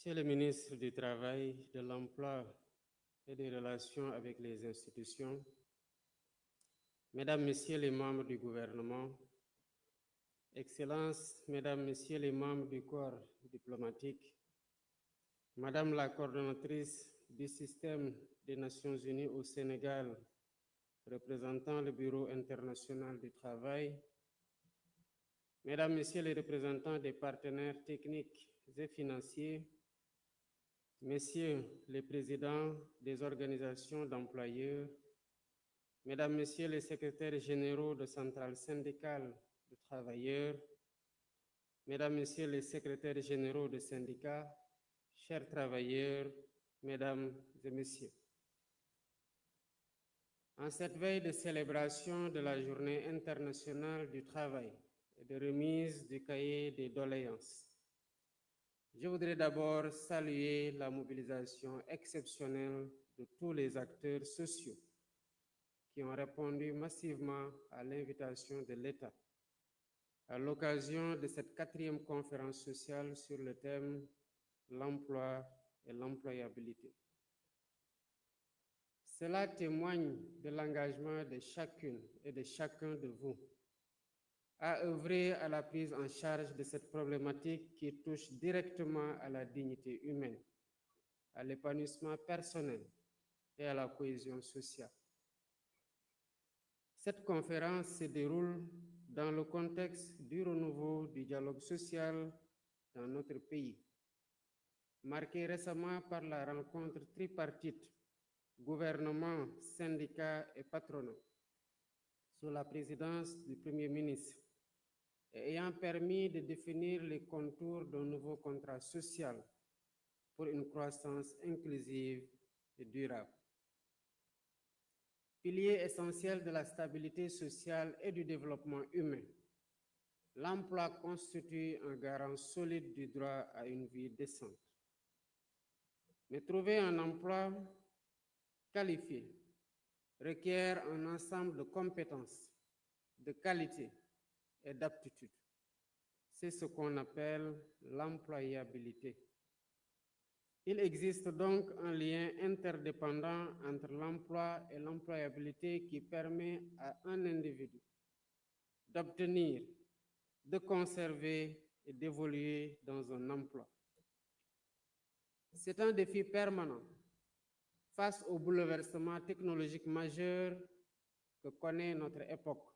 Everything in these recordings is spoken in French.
Monsieur le ministre du Travail, de l'Emploi et des Relations avec les institutions, Mesdames, Messieurs les membres du gouvernement, Excellences, Mesdames, Messieurs les membres du corps diplomatique, Madame la coordonnatrice du système des Nations Unies au Sénégal, représentant le Bureau international du travail, Mesdames, Messieurs les représentants des partenaires techniques et financiers, Messieurs les présidents des organisations d'employeurs, Mesdames, Messieurs les secrétaires généraux de centrales syndicales de travailleurs, Mesdames, Messieurs les secrétaires généraux de syndicats, chers travailleurs, Mesdames et Messieurs. En cette veille de célébration de la Journée internationale du travail et de remise du cahier des doléances, je voudrais d'abord saluer la mobilisation exceptionnelle de tous les acteurs sociaux qui ont répondu massivement à l'invitation de l'État à l'occasion de cette 4e conférence sociale sur le thème « L'emploi et l'employabilité ». Cela témoigne de l'engagement de chacune et de chacun de vous à œuvrer à la prise en charge de cette problématique qui touche directement à la dignité humaine, à l'épanouissement personnel et à la cohésion sociale. Cette conférence se déroule dans le contexte du renouveau du dialogue social dans notre pays, marqué récemment par la rencontre tripartite gouvernement, syndicats et patronat, sous la présidence du Premier ministre, et ayant permis de définir les contours d'un nouveau contrat social pour une croissance inclusive et durable. Pilier essentiel de la stabilité sociale et du développement humain, l'emploi constitue un garant solide du droit à une vie décente. Mais trouver un emploi qualifié requiert un ensemble de compétences, de qualités et d'aptitudes. C'est ce qu'on appelle l'employabilité. Il existe donc un lien interdépendant entre l'emploi et l'employabilité qui permet à un individu d'obtenir, de conserver et d'évoluer dans un emploi. C'est un défi permanent face aux bouleversements technologiques majeurs que connaît notre époque,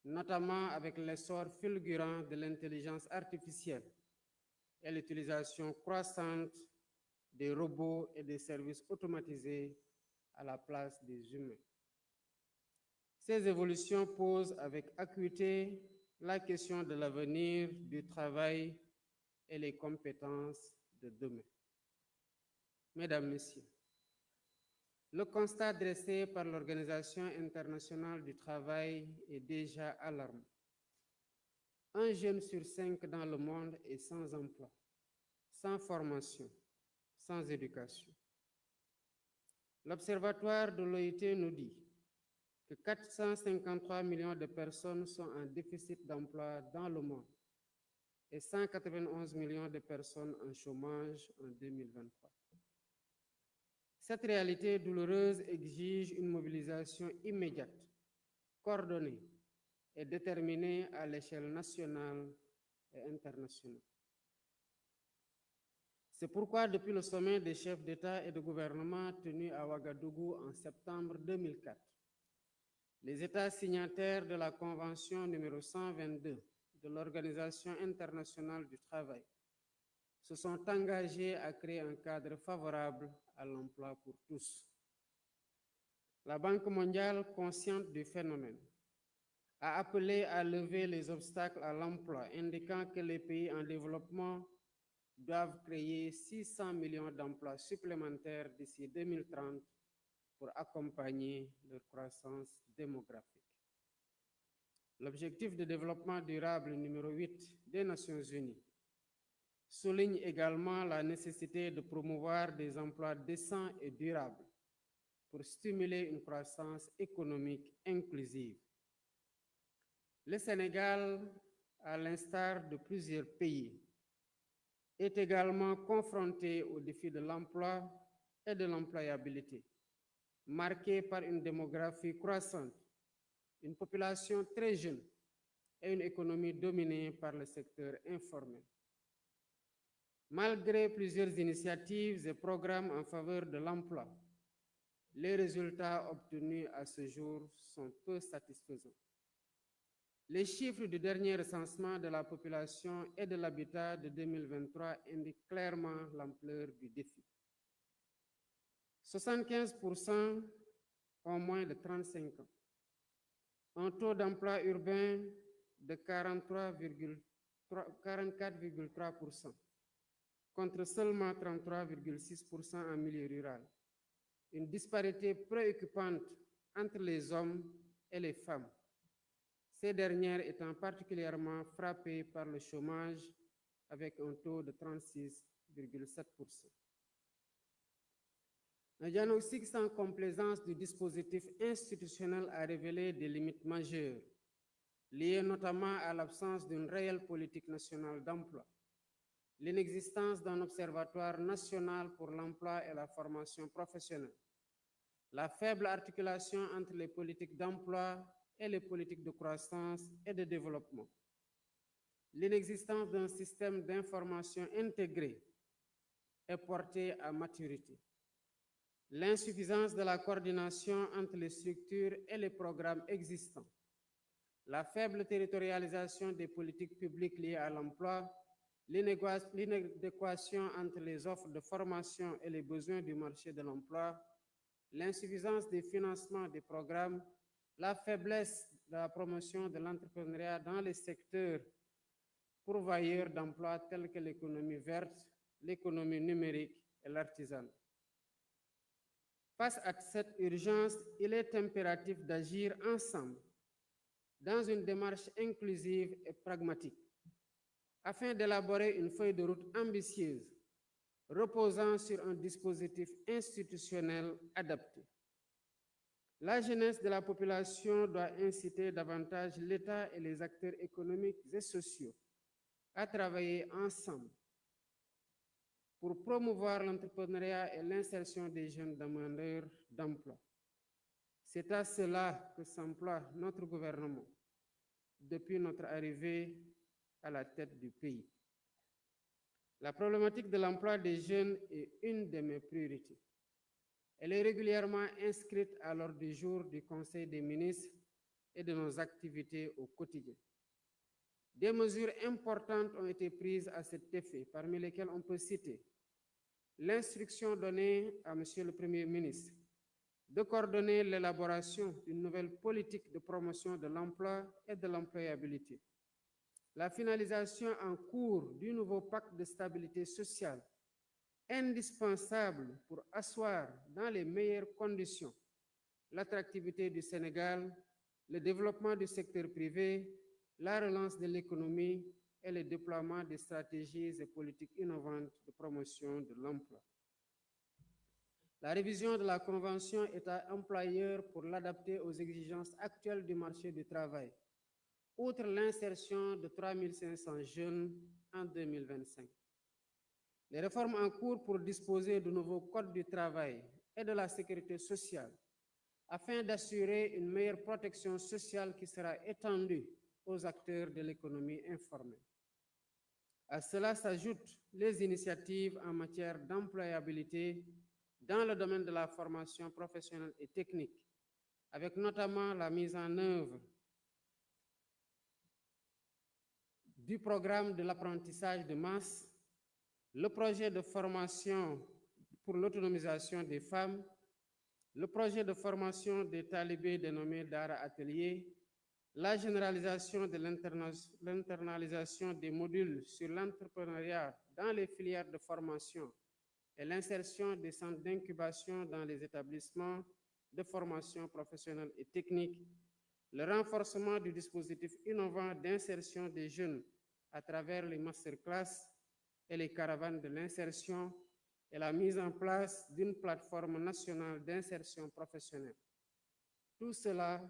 notamment avec l'essor fulgurant de l'intelligence artificielle et l'utilisation croissante des robots et des services automatisés à la place des humains. Ces évolutions posent avec acuité la question de l'avenir du travail et les compétences de demain. Mesdames, Messieurs, le constat dressé par l'Organisation internationale du travail est déjà alarmant. Un jeune sur 5 dans le monde est sans emploi, sans formation, sans éducation. L'Observatoire de l'OIT nous dit que 453 millions de personnes sont en déficit d'emploi dans le monde et 191 millions de personnes en chômage en 2023. Cette réalité douloureuse exige une mobilisation immédiate, coordonnée et déterminée à l'échelle nationale et internationale. C'est pourquoi, depuis le sommet des chefs d'État et de gouvernement tenu à Ouagadougou en septembre 2004, les États signataires de la Convention numéro 122 de l'Organisation internationale du travail se sont engagés à créer un cadre favorable à l'emploi pour tous. La Banque mondiale, consciente du phénomène, a appelé à lever les obstacles à l'emploi, indiquant que les pays en développement doivent créer 600 millions d'emplois supplémentaires d'ici 2030 pour accompagner leur croissance démographique. L'objectif de développement durable numéro 8 des Nations Unies souligne également la nécessité de promouvoir des emplois décents et durables pour stimuler une croissance économique inclusive. Le Sénégal, à l'instar de plusieurs pays, est également confronté aux défis de l'emploi et de l'employabilité, marqué par une démographie croissante, une population très jeune et une économie dominée par le secteur informel. Malgré plusieurs initiatives et programmes en faveur de l'emploi, les résultats obtenus à ce jour sont peu satisfaisants. Les chiffres du dernier recensement de la population et de l'habitat de 2023 indiquent clairement l'ampleur du défi. 75% ont moins de 35 ans. Un taux d'emploi urbain de 44,3% contre seulement 33,6% en milieu rural. Une disparité préoccupante entre les hommes et les femmes, ces dernières étant particulièrement frappées par le chômage avec un taux de 36,7%. Un diagnostic sans complaisance du dispositif institutionnel a révélé des limites majeures, liées notamment à l'absence d'une réelle politique nationale d'emploi, l'inexistence d'un observatoire national pour l'emploi et la formation professionnelle, la faible articulation entre les politiques d'emploi et les politiques de croissance et de développement, l'inexistence d'un système d'information intégré et porté à maturité, l'insuffisance de la coordination entre les structures et les programmes existants, la faible territorialisation des politiques publiques liées à l'emploi, l'inadéquation entre les offres de formation et les besoins du marché de l'emploi, l'insuffisance des financements des programmes, la faiblesse de la promotion de l'entrepreneuriat dans les secteurs pourvoyeurs d'emplois tels que l'économie verte, l'économie numérique et l'artisanat. Face à cette urgence, il est impératif d'agir ensemble dans une démarche inclusive et pragmatique afin d'élaborer une feuille de route ambitieuse reposant sur un dispositif institutionnel adapté. La jeunesse de la population doit inciter davantage l'État et les acteurs économiques et sociaux à travailler ensemble pour promouvoir l'entrepreneuriat et l'insertion des jeunes demandeurs d'emploi. C'est à cela que s'emploie notre gouvernement depuis notre arrivée à la tête du pays. La problématique de l'emploi des jeunes est une de mes priorités. Elle est régulièrement inscrite à l'ordre du jour du Conseil des ministres et de nos activités au quotidien. Des mesures importantes ont été prises à cet effet, parmi lesquelles on peut citer l'instruction donnée à M. le Premier ministre de coordonner l'élaboration d'une nouvelle politique de promotion de l'emploi et de l'employabilité, la finalisation en cours du nouveau pacte de stabilité sociale, indispensable pour asseoir dans les meilleures conditions l'attractivité du Sénégal, le développement du secteur privé, la relance de l'économie et le déploiement des stratégies et politiques innovantes de promotion de l'emploi. La révision de la convention État-employeur pour l'adapter aux exigences actuelles du marché du travail, outre l'insertion de 3 500 jeunes en 2025. Les réformes en cours pour disposer du nouveau code du travail et de la sécurité sociale, afin d'assurer une meilleure protection sociale qui sera étendue aux acteurs de l'économie informelle. À cela s'ajoutent les initiatives en matière d'employabilité dans le domaine de la formation professionnelle et technique, avec notamment la mise en œuvre du programme de l'apprentissage de masse, le projet de formation pour l'autonomisation des femmes, le projet de formation des talibés dénommé Dara Atelier, la généralisation de l'internalisation des modules sur l'entrepreneuriat dans les filières de formation et l'insertion des centres d'incubation dans les établissements de formation professionnelle et technique, le renforcement du dispositif innovant d'insertion des jeunes à travers les masterclass et les caravanes de l'insertion et la mise en place d'une plateforme nationale d'insertion professionnelle. Tout cela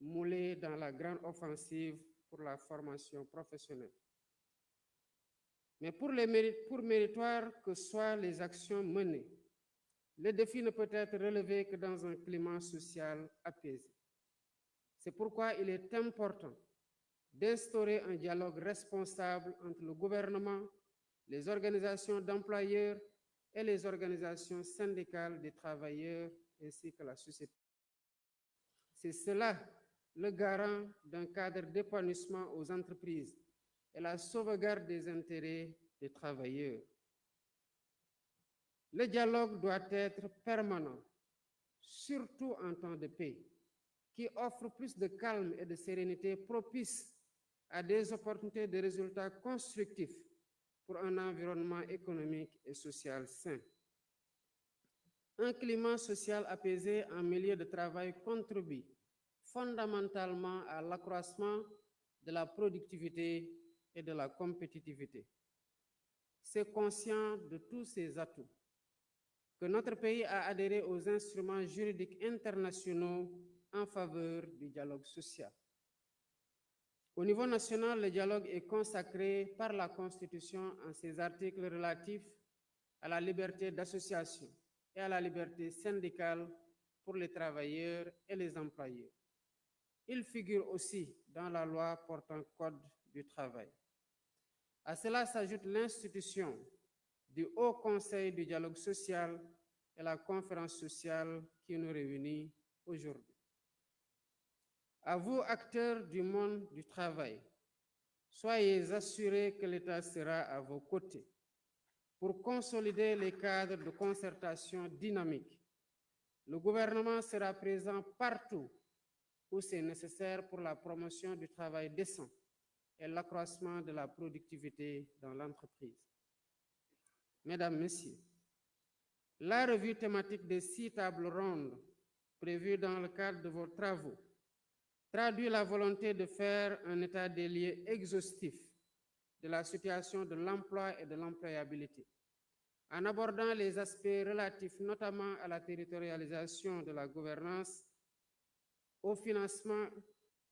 moulé dans la grande offensive pour la formation professionnelle. Mais pour méritoire que soient les actions menées, le défi ne peut être relevé que dans un climat social apaisé. C'est pourquoi il est important d'instaurer un dialogue responsable entre le gouvernement, les organisations d'employeurs et les organisations syndicales des travailleurs ainsi que la société. C'est cela le garant d'un cadre d'épanouissement aux entreprises et la sauvegarde des intérêts des travailleurs. Le dialogue doit être permanent, surtout en temps de paix, qui offre plus de calme et de sérénité propice à des opportunités de résultats constructifs pour un environnement économique et social sain. Un climat social apaisé en milieu de travail contribue fondamentalement à l'accroissement de la productivité et de la compétitivité. C'est conscient de tous ces atouts que notre pays a adhéré aux instruments juridiques internationaux en faveur du dialogue social. Au niveau national, le dialogue est consacré par la Constitution en ses articles relatifs à la liberté d'association et à la liberté syndicale pour les travailleurs et les employeurs. Il figure aussi dans la loi portant Code du travail. À cela s'ajoute l'institution du Haut Conseil du dialogue social et la conférence sociale qui nous réunit aujourd'hui. À vous, acteurs du monde du travail, soyez assurés que l'État sera à vos côtés pour consolider les cadres de concertation dynamiques. Le gouvernement sera présent partout où c'est nécessaire pour la promotion du travail décent et l'accroissement de la productivité dans l'entreprise. Mesdames, Messieurs, la revue thématique des 6 tables rondes prévues dans le cadre de vos travaux traduit la volonté de faire un état des lieux exhaustif de la situation de l'emploi et de l'employabilité, en abordant les aspects relatifs notamment à la territorialisation de la gouvernance, au financement,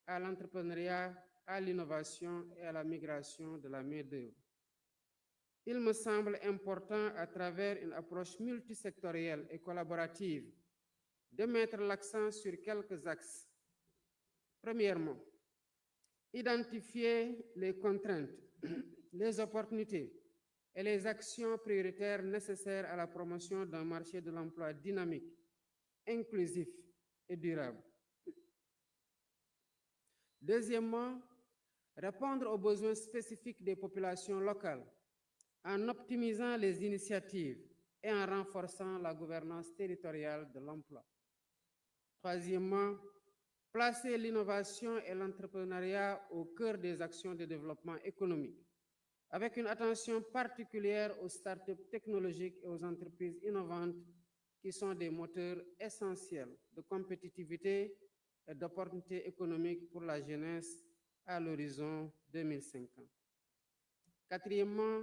à l'entrepreneuriat, à l'innovation et à la migration de la main-d'œuvre. Il me semble important, à travers une approche multisectorielle et collaborative, de mettre l'accent sur quelques axes. Premièrement, identifier les contraintes, les opportunités et les actions prioritaires nécessaires à la promotion d'un marché de l'emploi dynamique, inclusif et durable. Deuxièmement, répondre aux besoins spécifiques des populations locales en optimisant les initiatives et en renforçant la gouvernance territoriale de l'emploi. Troisièmement, placer l'innovation et l'entrepreneuriat au cœur des actions de développement économique, avec une attention particulière aux startups technologiques et aux entreprises innovantes qui sont des moteurs essentiels de compétitivité et d'opportunités économiques pour la jeunesse à l'horizon 2050. Quatrièmement,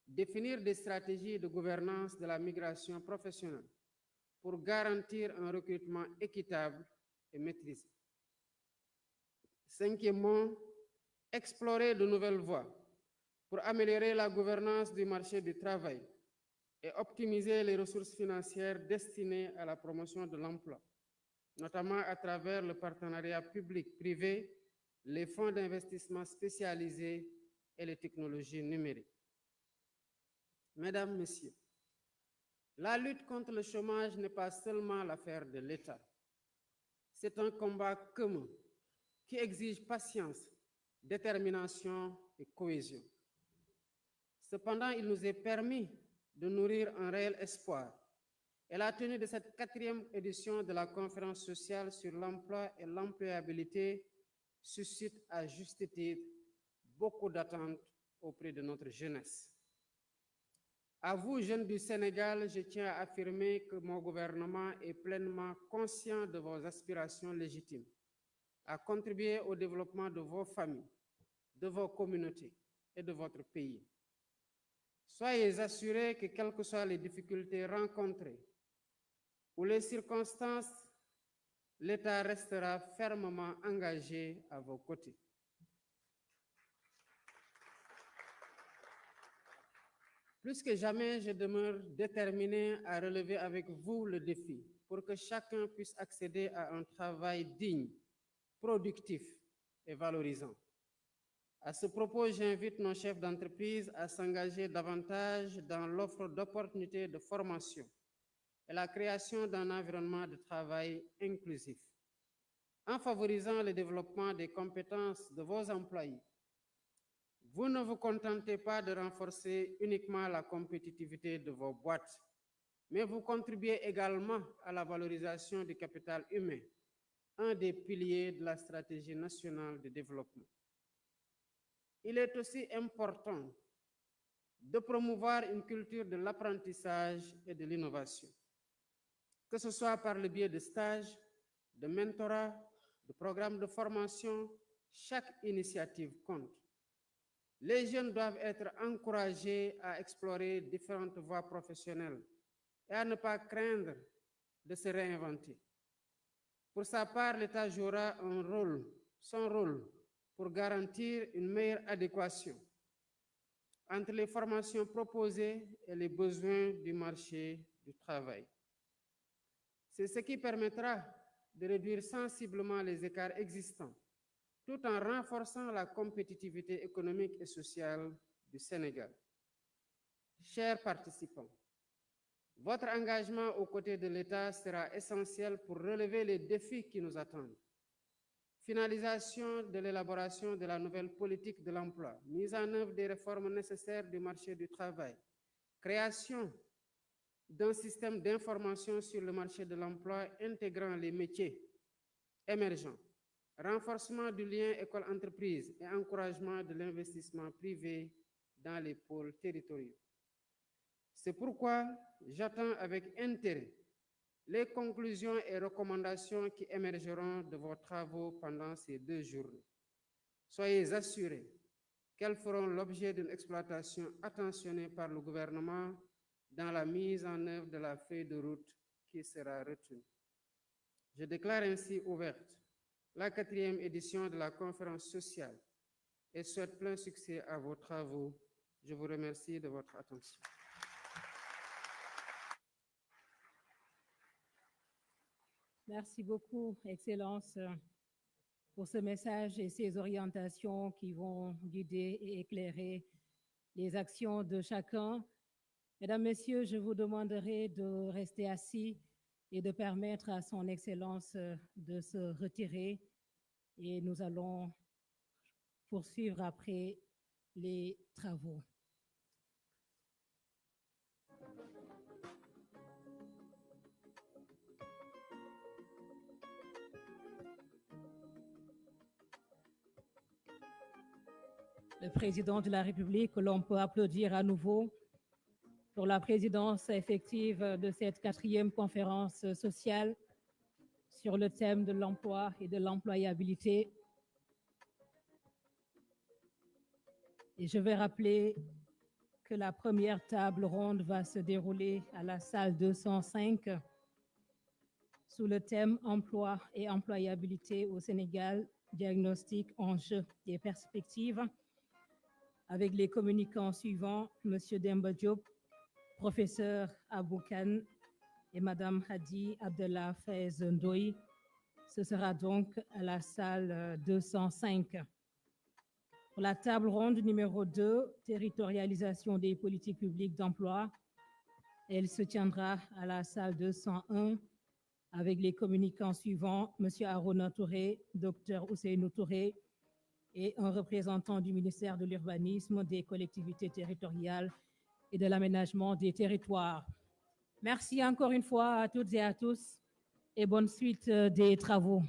définir des stratégies de gouvernance de la migration professionnelle pour garantir un recrutement équitable et maîtrisé. Cinquièmement, explorer de nouvelles voies pour améliorer la gouvernance du marché du travail et optimiser les ressources financières destinées à la promotion de l'emploi, notamment à travers le partenariat public-privé, les fonds d'investissement spécialisés et les technologies numériques. Mesdames, Messieurs, la lutte contre le chômage n'est pas seulement l'affaire de l'État. C'est un combat commun qui exige patience, détermination et cohésion. Cependant, il nous est permis de nourrir un réel espoir. Et la tenue de cette 4e édition de la conférence sociale sur l'emploi et l'employabilité suscite à juste titre beaucoup d'attentes auprès de notre jeunesse. À vous, jeunes du Sénégal, je tiens à affirmer que mon gouvernement est pleinement conscient de vos aspirations légitimes à contribuer au développement de vos familles, de vos communautés et de votre pays. Soyez assurés que, quelles que soient les difficultés rencontrées ou les circonstances, l'État restera fermement engagé à vos côtés. Plus que jamais, je demeure déterminé à relever avec vous le défi pour que chacun puisse accéder à un travail digne, productif et valorisant. À ce propos, j'invite nos chefs d'entreprise à s'engager davantage dans l'offre d'opportunités de formation et la création d'un environnement de travail inclusif, en favorisant le développement des compétences de vos employés. Vous ne vous contentez pas de renforcer uniquement la compétitivité de vos boîtes, mais vous contribuez également à la valorisation du capital humain, un des piliers de la stratégie nationale de développement. Il est aussi important de promouvoir une culture de l'apprentissage et de l'innovation, que ce soit par le biais de stages, de mentorat, de programmes de formation. Chaque initiative compte. Les jeunes doivent être encouragés à explorer différentes voies professionnelles et à ne pas craindre de se réinventer. Pour sa part, l'État jouera son rôle pour garantir une meilleure adéquation entre les formations proposées et les besoins du marché du travail. C'est ce qui permettra de réduire sensiblement les écarts existants, tout en renforçant la compétitivité économique et sociale du Sénégal. Chers participants, votre engagement aux côtés de l'État sera essentiel pour relever les défis qui nous attendent. Finalisation de l'élaboration de la nouvelle politique de l'emploi, mise en œuvre des réformes nécessaires du marché du travail, création d'un système d'information sur le marché de l'emploi intégrant les métiers émergents, renforcement du lien école-entreprise et encouragement de l'investissement privé dans les pôles territoriaux. C'est pourquoi j'attends avec intérêt les conclusions et recommandations qui émergeront de vos travaux pendant ces 2 journées. Soyez assurés qu'elles feront l'objet d'une exploitation attentionnée par le gouvernement dans la mise en œuvre de la feuille de route qui sera retenue. Je déclare ainsi ouverte la 4e édition de la conférence sociale et souhaite plein succès à vos travaux. Je vous remercie de votre attention. Merci beaucoup, Excellence, pour ce message et ces orientations qui vont guider et éclairer les actions de chacun. Mesdames, Messieurs, je vous demanderai de rester assis et de permettre à son Excellence de se retirer. Et nous allons poursuivre après les travaux. Le président de la République, que l'on peut applaudir à nouveau pour la présidence effective de cette 4e conférence sociale sur le thème de l'emploi et de l'employabilité. Et je vais rappeler que la première table ronde va se dérouler à la salle 205 sous le thème Emploi et employabilité au Sénégal, diagnostic, enjeux et perspectives, avec les communicants suivants, M. Demba Diop, professeur Abou Kane et Mme Hadi Abdallah Faiz Ndoye. Ce sera donc à la salle 205. Pour la table ronde numéro 2, territorialisation des politiques publiques d'emploi, elle se tiendra à la salle 201 avec les communicants suivants, M. Arona Touré, Dr Ousseynou Touré et un représentant du ministère de l'Urbanisme, des collectivités territoriales et de l'aménagement des territoires. Merci encore une fois à toutes et à tous et bonne suite des travaux.